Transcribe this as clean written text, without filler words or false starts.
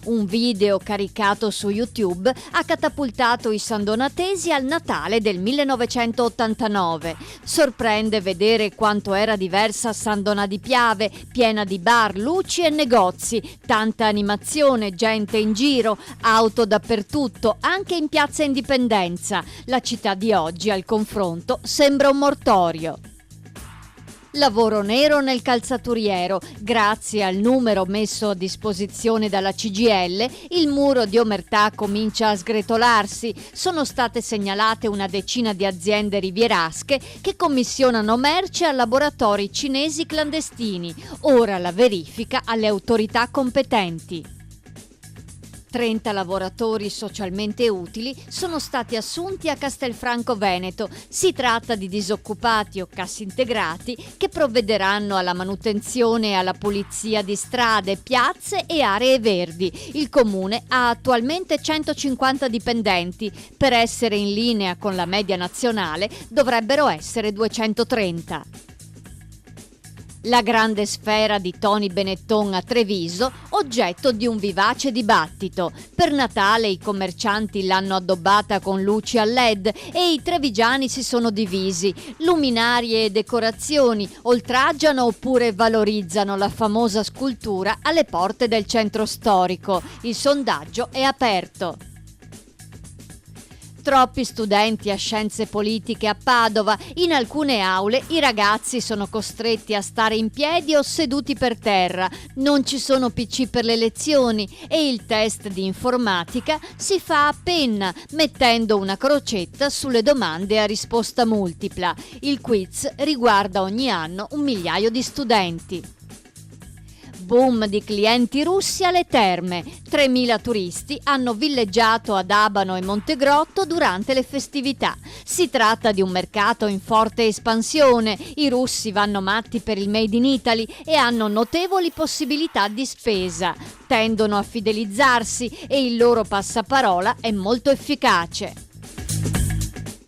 Un video caricato su YouTube ha catapultato i sandonatesi al Natale del 1989. Sorprende vedere quanto era diversa San Donà di Piave, piena di bar, luci e negozi, tanta animazione, gente in giro, auto dappertutto, anche in Piazza Indipendenza. La città di oggi, al confronto, sembra un mortorio. Lavoro nero nel calzaturiero. Grazie al numero messo a disposizione dalla CGIL, il muro di omertà comincia a sgretolarsi. Sono state segnalate una decina di aziende rivierasche che commissionano merce a laboratori cinesi clandestini. Ora la verifica alle autorità competenti. 30 lavoratori socialmente utili sono stati assunti a Castelfranco Veneto. Si tratta di disoccupati o cassintegrati che provvederanno alla manutenzione e alla pulizia di strade, piazze e aree verdi. Il comune ha attualmente 150 dipendenti. Per essere in linea con la media nazionale dovrebbero essere 230. La grande sfera di Tony Benetton a Treviso, oggetto di un vivace dibattito. Per Natale i commercianti l'hanno addobbata con luci a LED e i trevigiani si sono divisi. Luminarie e decorazioni oltraggiano oppure valorizzano la famosa scultura alle porte del centro storico. Il sondaggio è aperto. Troppi studenti a scienze politiche a Padova. In alcune aule i ragazzi sono costretti a stare in piedi o seduti per terra. Non ci sono PC per le lezioni e il test di informatica si fa a penna, mettendo una crocetta sulle domande a risposta multipla. Il quiz riguarda ogni anno 1 migliaio di studenti. Boom di clienti russi alle terme. 3.000 turisti hanno villeggiato ad Abano e Montegrotto durante le festività. Si tratta di un mercato in forte espansione. I russi vanno matti per il Made in Italy e hanno notevoli possibilità di spesa. Tendono a fidelizzarsi e il loro passaparola è molto efficace.